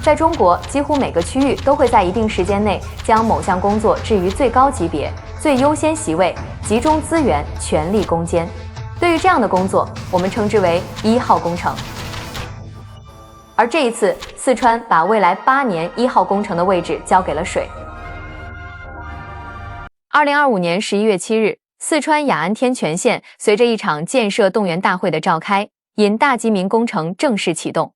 在中国，几乎每个区域都会在一定时间内将某项工作置于最高级别、最优先席位，集中资源，全力攻坚。对于这样的工作，我们称之为1号工程。而这一次，四川把未来8年1号工程的位置交给了水。2025年11月7日，四川雅安天全县随着一场建设动员大会的召开，引大集民工程正式启动。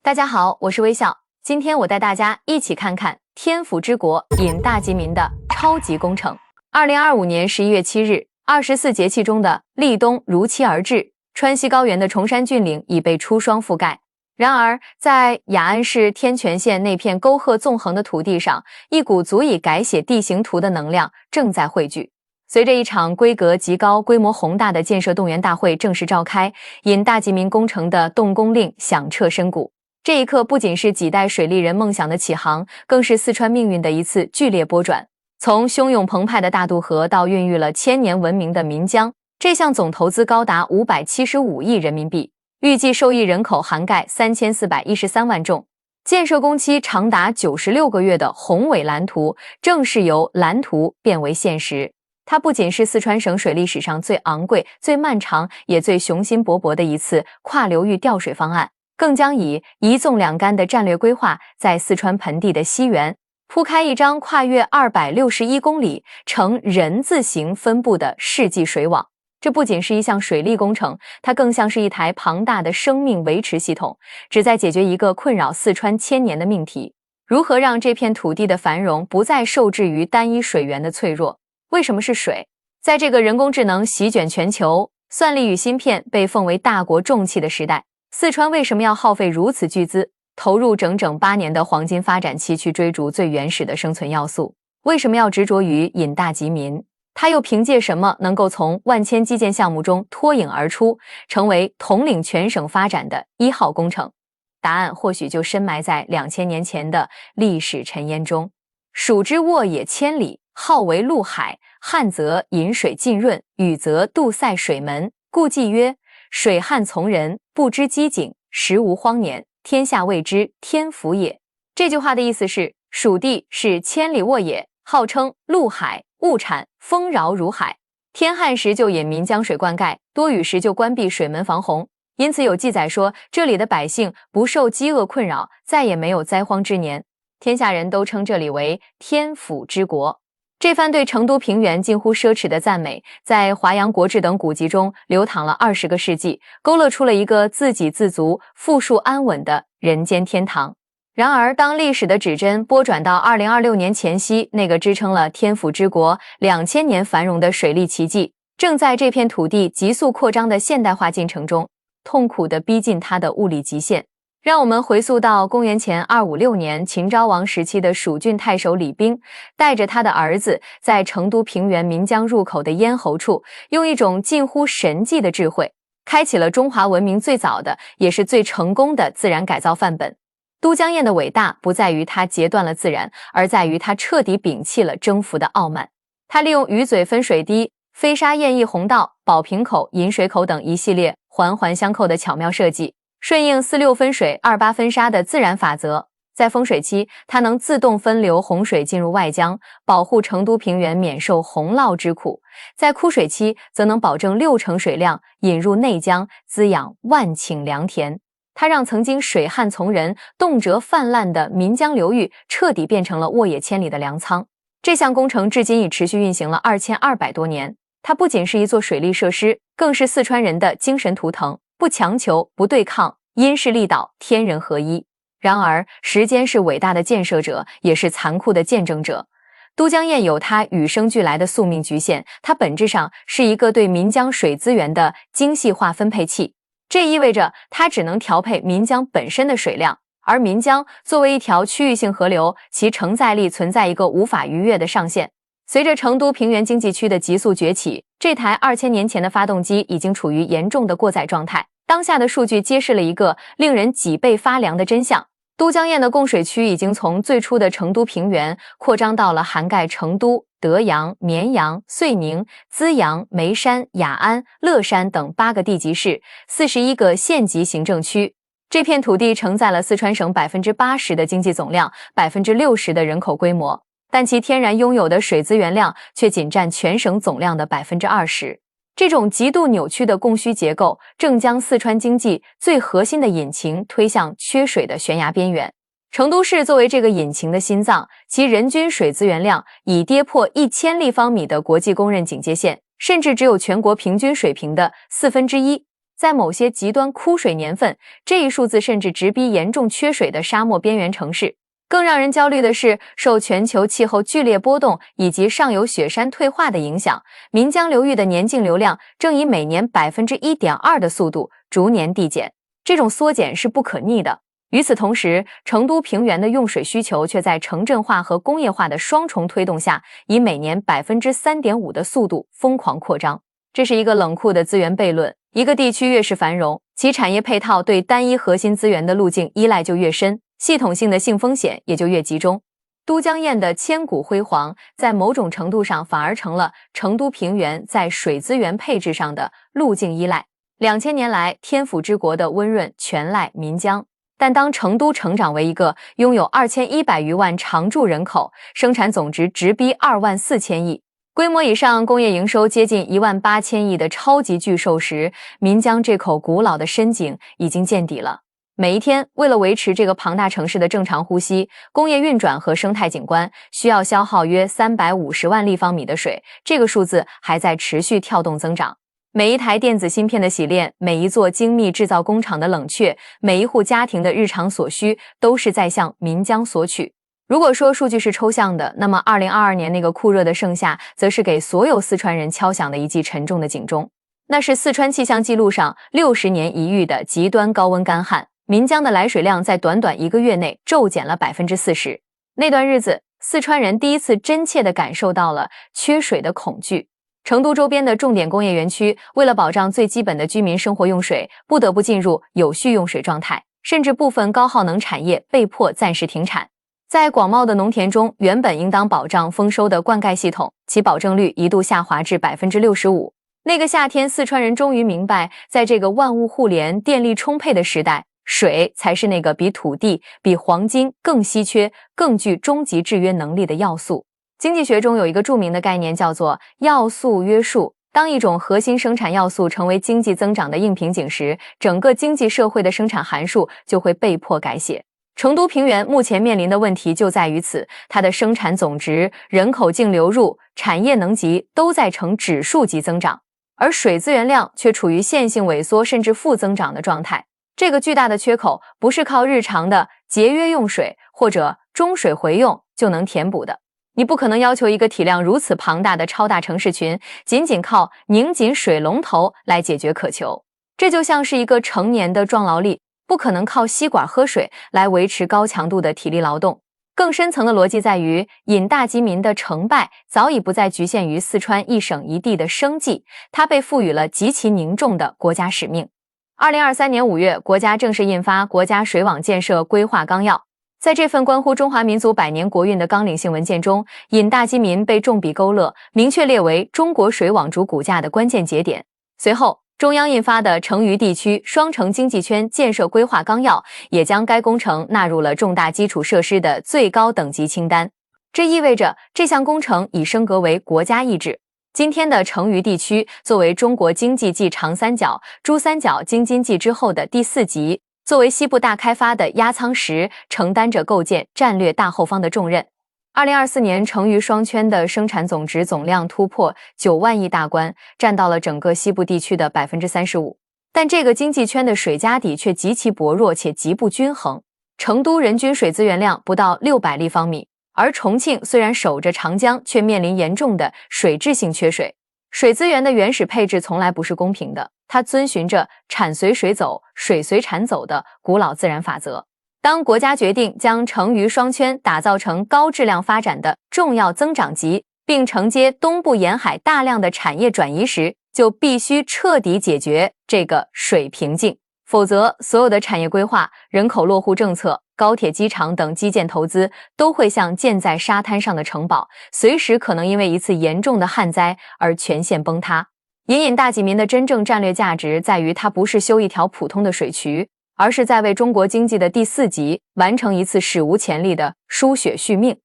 大家好，我是微笑，今天我带大家一起看看天府之国引大集民的超级工程。2025年11月7日，24节气中的立冬如期而至，川西高原的崇山峻岭已被初霜覆盖。然而，在雅安市天全县那片沟壑纵横的土地上，一股足以改写地形图的能量正在汇聚。随着一场规格极高、规模宏大的建设动员大会正式召开，引大集民工程的动工令响彻深谷。这一刻不仅是几代水利人梦想的启航，更是四川命运的一次剧烈波转。从汹涌澎湃的大渡河到孕育了千年文明的岷江，这项总投资高达575亿人民币。预计受益人口涵盖3413万众，建设工期长达96个月的宏伟蓝图，正是由蓝图变为现实。它不仅是四川省水利史上最昂贵、最漫长，也最雄心勃勃的一次跨流域调水方案，更将以一纵两干的战略规划，在四川盆地的西缘铺开一张跨越261公里、呈人字形分布的世纪水网。这不仅是一项水利工程，它更像是一台庞大的生命维持系统，旨在解决一个困扰四川千年的命题：如何让这片土地的繁荣不再受制于单一水源的脆弱？为什么是水？在这个人工智能席卷全球、算力与芯片被奉为大国重器的时代，四川为什么要耗费如此巨资，投入整整8年的黄金发展期去追逐最原始的生存要素？为什么要执着于引大集民？他又凭借什么能够从万千基建项目中脱颖而出，成为统领全省发展的1号工程？答案或许就深埋在2000年前的历史尘烟中。蜀之沃野千里，号为陆海，旱则引水浸润，雨则杜塞水门，故纪曰：水旱从人，不知饥馑，时无荒年，天下谓之天府也。这句话的意思是，蜀地是千里沃野，号称陆海，物产丰饶如海，天旱时就引岷江水灌溉，多雨时就关闭水门防洪。因此有记载说，这里的百姓不受饥饿困扰，再也没有灾荒之年。天下人都称这里为天府之国。这番对成都平原近乎奢侈的赞美，在华阳国志等古籍中流淌了20个世纪，勾勒出了一个自给自足、富庶安稳的人间天堂。然而，当历史的指针拨转到2026年前夕，那个支撑了天府之国2000年繁荣的水利奇迹，正在这片土地急速扩张的现代化进程中，痛苦地逼近它的物理极限。让我们回溯到公元前256年秦昭王时期的蜀郡太守李冰，带着他的儿子，在成都平原岷江入口的咽喉处，用一种近乎神迹的智慧，开启了中华文明最早的，也是最成功的自然改造范本。都江堰的伟大不在于它截断了自然，而在于它彻底摒弃了征服的傲慢。它利用鱼嘴分水堤、飞沙堰溢洪道、宝瓶口、引水口等一系列环环相扣的巧妙设计，顺应46分水、28分沙的自然法则。在丰水期，它能自动分流洪水进入外江，保护成都平原免受洪涝之苦；在枯水期，则能保证60%水量引入内江，滋养万顷良田。它让曾经水旱从人、动辄泛滥的岷江流域彻底变成了沃野千里的粮仓。这项工程至今已持续运行了2200多年。它不仅是一座水利设施，更是四川人的精神图腾，不强求，不对抗，因势利导，天人合一。然而，时间是伟大的建设者，也是残酷的见证者。都江堰有它与生俱来的宿命局限，它本质上是一个对岷江水资源的精细化分配器。这意味着它只能调配岷江本身的水量，而岷江作为一条区域性河流，其承载力存在一个无法逾越的上限。随着成都平原经济区的急速崛起，这台2000年前的发动机已经处于严重的过载状态。当下的数据揭示了一个令人脊背发凉的真相：都江堰的供水区已经从最初的成都平原扩张到了涵盖成都、德阳、绵阳、遂宁、资阳、眉山、雅安、乐山等8个地级市、41个县级行政区。这片土地承载了四川省80%的经济总量，60%的人口规模，但其天然拥有的水资源量却仅占全省总量的20%。这种极度扭曲的供需结构，正将四川经济最核心的引擎推向缺水的悬崖边缘。成都市作为这个引擎的心脏，其人均水资源量已跌破1000立方米的国际公认警戒线，甚至只有全国平均水平的1/4。在某些极端枯水年份，这一数字甚至直逼严重缺水的沙漠边缘城市。更让人焦虑的是，受全球气候剧烈波动以及上游雪山退化的影响，岷江流域的年净流量正以每年1.2%的速度逐年递减。这种缩减是不可逆的。与此同时，成都平原的用水需求却在城镇化和工业化的双重推动下，以每年3.5%的速度疯狂扩张。这是一个冷酷的资源悖论。一个地区越是繁荣，其产业配套对单一核心资源的路径依赖就越深，系统性的性风险也就越集中。都江堰的千古辉煌，在某种程度上反而成了成都平原在水资源配置上的路径依赖。2000年来，天府之国的温润全赖岷江。但当成都成长为一个拥有2100余万常住人口，生产总值直逼24000亿，规模以上工业营收接近18000亿的超级巨兽时，岷江这口古老的深井已经见底了。每一天，为了维持这个庞大城市的正常呼吸、工业运转和生态景观，需要消耗约350万立方米的水，这个数字还在持续跳动增长。每一台电子芯片的洗炼，每一座精密制造工厂的冷却，每一户家庭的日常所需，都是在向岷江索取。如果说数据是抽象的，那么2022年那个酷热的盛夏，则是给所有四川人敲响了一记沉重的警钟。那是四川气象记录上60年一遇的极端高温干旱，岷江的来水量在短短1个月内骤减了40%。那段日子，四川人第一次真切地感受到了缺水的恐惧。成都周边的重点工业园区，为了保障最基本的居民生活用水，不得不进入有序用水状态，甚至部分高耗能产业被迫暂时停产。在广袤的农田中，原本应当保障丰收的灌溉系统，其保证率一度下滑至65%。那个夏天，四川人终于明白，在这个万物互联、电力充沛的时代，水才是那个比土地、比黄金更稀缺、更具终极制约能力的要素。经济学中有一个著名的概念叫做要素约束。当一种核心生产要素成为经济增长的硬瓶颈时，整个经济社会的生产函数就会被迫改写。成都平原目前面临的问题就在于此，它的生产总值、人口净流入、产业能级都在呈指数级增长，而水资源量却处于线性萎缩甚至负增长的状态。这个巨大的缺口不是靠日常的节约用水或者中水回用就能填补的。你不可能要求一个体量如此庞大的超大城市群仅仅靠拧紧水龙头来解决渴求。这就像是一个成年的壮劳力，不可能靠吸管喝水来维持高强度的体力劳动。更深层的逻辑在于，引大集民的成败早已不再局限于四川一省一地的生计，它被赋予了极其凝重的国家使命。2023年5月，国家正式印发《国家水网建设规划纲要》。在这份关乎中华民族100年国运的纲领性文件中，引大集民被重笔勾勒，明确列为中国水网主骨架的关键节点。随后，中央印发的成渝地区双城经济圈建设规划纲要也将该工程纳入了重大基础设施的最高等级清单。这意味着这项工程已升格为国家意志。今天的成渝地区作为中国经济继长三角、珠三角京津冀之后的第4级，作为西部大开发的压舱石，承担着构建战略大后方的重任。2024年，成渝双圈的生产总值总量突破9万亿大关，占到了整个西部地区的35%。但这个经济圈的水家底却极其薄弱且极不均衡。成都人均水资源量不到600立方米，而重庆虽然守着长江，却面临严重的水质性缺水。水资源的原始配置从来不是公平的，它遵循着产随水走、水随产走的古老自然法则。当国家决定将成渝双圈打造成高质量发展的重要增长极，并承接东部沿海大量的产业转移时，就必须彻底解决这个水瓶颈。否则，所有的产业规划、人口落户政策、高铁、机场等基建投资都会像建在沙滩上的城堡，随时可能因为一次严重的旱灾而全线崩塌。引大集民的真正战略价值在于，它不是修一条普通的水渠，而是在为中国经济的第4级完成一次史无前例的输血续命。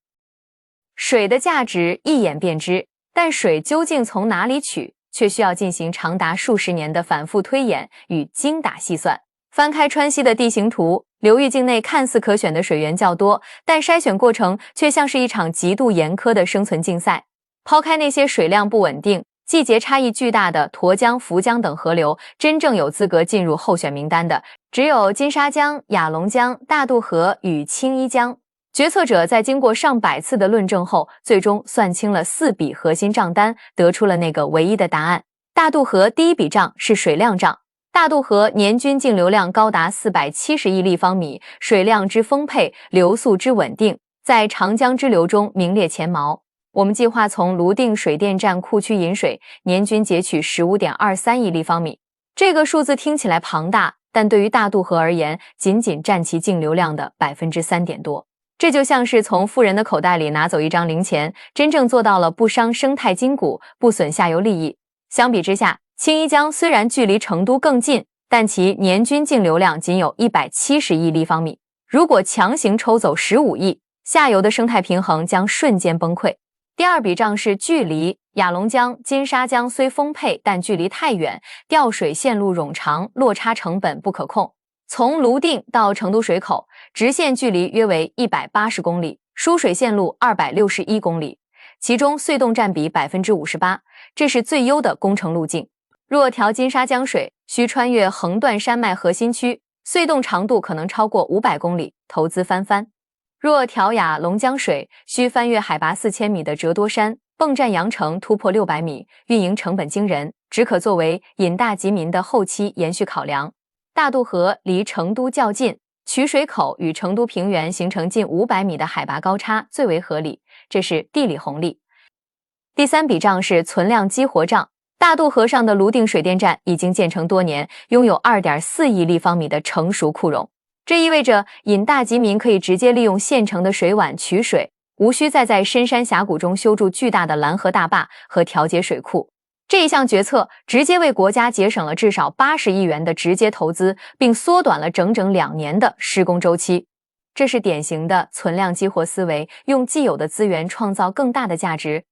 水的价值一眼便知，但水究竟从哪里取，却需要进行长达数十年的反复推演与精打细算。翻开川西的地形图，流域境内看似可选的水源较多，但筛选过程却像是一场极度严苛的生存竞赛。抛开那些水量不稳定、季节差异巨大的沱江、涪江等河流，真正有资格进入候选名单的，只有金沙江、雅砻江、大渡河与青衣江。决策者在经过上百次的论证后，最终算清了4笔核心账单，得出了那个唯一的答案。大渡河第一笔账是水量账。大渡河年均净流量高达470亿立方米，水量之丰沛，流速之稳定，在长江支流中名列前茅。我们计划从泸定水电站库区引水，年均截取15.23亿立方米。这个数字听起来庞大，但对于大渡河而言，仅仅占其净流量的3%点多。这就像是从富人的口袋里拿走一张零钱，真正做到了不伤生态筋骨，不损下游利益。相比之下，青衣江虽然距离成都更近，但其年均净流量仅有170亿立方米。如果强行抽走15亿，下游的生态平衡将瞬间崩溃。第二笔账是距离。雅砻江、金沙江虽丰沛，但距离太远，调水线路冗长，落差成本不可控。从泸定到成都水口，直线距离约为180公里，输水线路261公里，其中隧洞占比58%，这是最优的工程路径。若调金沙江水，需穿越横断山脉核心区，隧洞长度可能超过500公里，投资翻番。若调雅砻江水，需翻越海拔4000米的折多山，泵站羊城突破600米，运营成本惊人，只可作为引大集民的后期延续考量。大渡河离成都较近，取水口与成都平原形成近500米的海拔高差，最为合理，这是地理红利。第3笔账是存量激活账。大渡河上的泸定水电站已经建成多年，拥有2.4亿立方米的成熟库容，这意味着引大集民可以直接利用现成的水碗取水，无需再在深山峡谷中修筑巨大的拦河大坝和调节水库。这一项决策直接为国家节省了至少80亿元的直接投资，并缩短了整整2年的施工周期。这是典型的存量激活思维，用既有的资源创造更大的价值。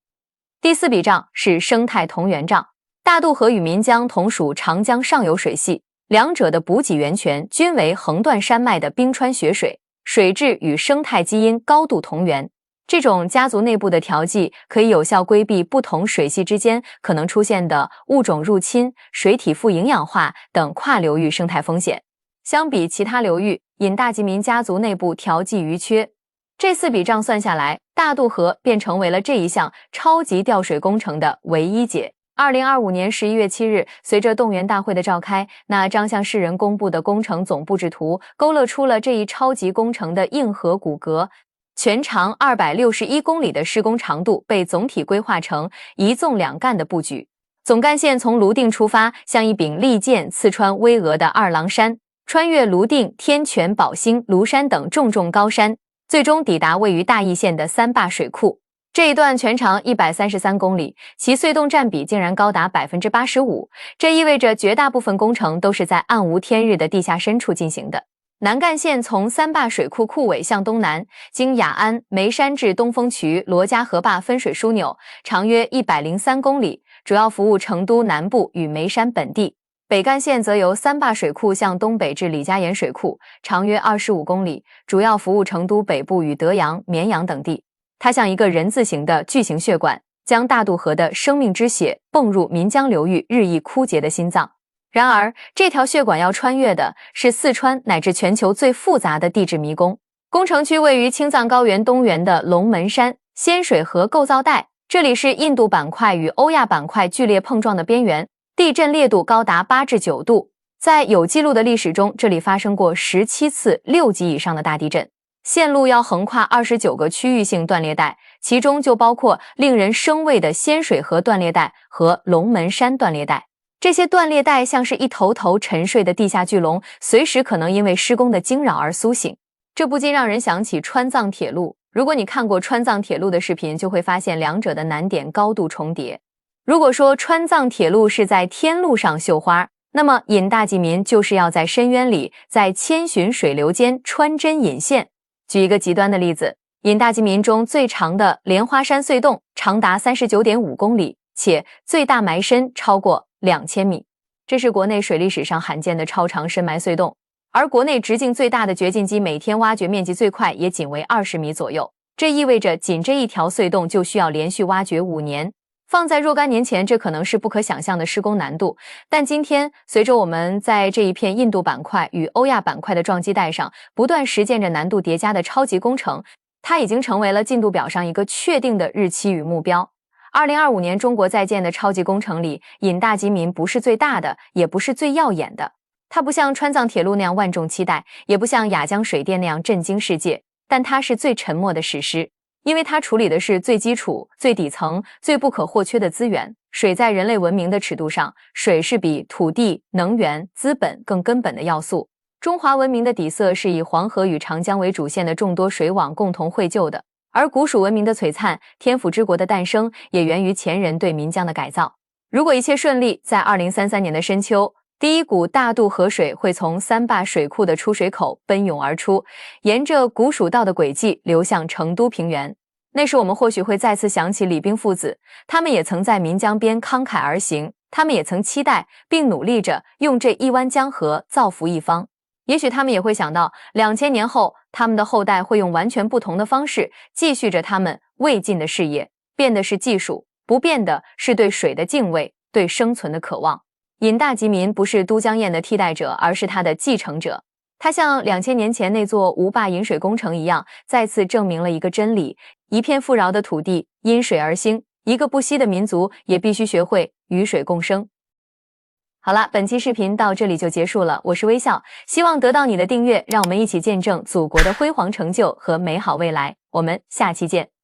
第4笔账是生态同源账。大渡河与岷江同属长江上游水系，两者的补给源泉均为横断山脉的冰川雪水，水质与生态基因高度同源。这种家族内部的调剂可以有效规避不同水系之间可能出现的物种入侵、水体富营养化等跨流域生态风险。相比其他流域，引大集民家族内部调剂余缺。这4笔账算下来，大渡河便成为了这一项超级调水工程的唯一解。2025年11月7日，随着动员大会的召开，那张向世人公布的工程总布置图勾勒出了这一超级工程的硬核骨骼。全长261公里的施工长度被总体规划成一纵两干的布局，总干线从泸定出发，像一柄利剑刺穿巍峨的二郎山，穿越泸定、天泉、宝兴、庐山等重重高山，最终抵达位于大邑县的三坝水库。这一段全长133公里，其隧洞占比竟然高达85%，这意味着绝大部分工程都是在暗无天日的地下深处进行的。南干线从三坝水库库尾向东南，经雅安、眉山至东风渠、罗家河坝分水枢纽，长约103公里，主要服务成都南部与眉山本地。北干线则由三坝水库向东北至李家岩水库，长约25公里，主要服务成都北部与德阳、绵阳等地。它像一个人字形的巨型血管，将大渡河的生命之血泵入岷江流域日益枯竭的心脏。然而，这条血管要穿越的是四川乃至全球最复杂的地质迷宫。工程区位于青藏高原东缘的龙门山仙水河构造带，这里是印度板块与欧亚板块剧烈碰撞的边缘，地震烈度高达8至9度。在有记录的历史中，这里发生过17次6级以上的大地震。线路要横跨29个区域性断裂带，其中就包括令人生畏的仙水河断裂带和龙门山断裂带。这些断裂带像是一头头沉睡的地下巨龙，随时可能因为施工的惊扰而苏醒。这不禁让人想起川藏铁路。如果你看过川藏铁路的视频，就会发现两者的难点高度重叠。如果说川藏铁路是在天路上绣花，那么引大济民就是要在深渊里，在千寻水流间穿针引线。举一个极端的例子，引大济民中最长的莲花山隧洞长达39.5公里，且最大埋深超过2000米，这是国内水利史上罕见的超长深埋隧洞。而国内直径最大的掘进机每天挖掘面积最快也仅为20米左右，这意味着仅这一条隧洞就需要连续挖掘5年。放在若干年前，这可能是不可想象的施工难度，但今天随着我们在这一片印度板块与欧亚板块的撞击带上不断实践着难度叠加的超级工程，它已经成为了进度表上一个确定的日期与目标。2025年中国在建的超级工程里，引大济民不是最大的，也不是最耀眼的，它不像川藏铁路那样万众期待，也不像雅江水电那样震惊世界，但它是最沉默的史诗。因为它处理的是最基础、最底层、最不可或缺的资源。水在人类文明的尺度上，水是比土地、能源、资本更根本的要素。中华文明的底色是以黄河与长江为主线的众多水网共同绘就的，而古蜀文明的璀璨、天府之国的诞生，也源于前人对岷江的改造。如果一切顺利，在2033年的深秋，第一股大渡河水会从三坝水库的出水口奔涌而出，沿着古蜀道的轨迹流向成都平原。那时我们或许会再次想起李冰父子，他们也曾在岷江边慷慨而行，他们也曾期待并努力着用这一湾江河造福一方。也许他们也会想到2000年后，他们的后代会用完全不同的方式继续着他们未尽的事业，变的是技术，不变的是对水的敬畏，对生存的渴望。引大济民不是都江堰的替代者，而是它的继承者。它像2000年前那座吴坝引水工程一样，再次证明了一个真理：一片富饶的土地因水而兴，一个不息的民族也必须学会与水共生。好了，本期视频到这里就结束了，我是微笑，希望得到你的订阅，让我们一起见证祖国的辉煌成就和美好未来。我们下期见。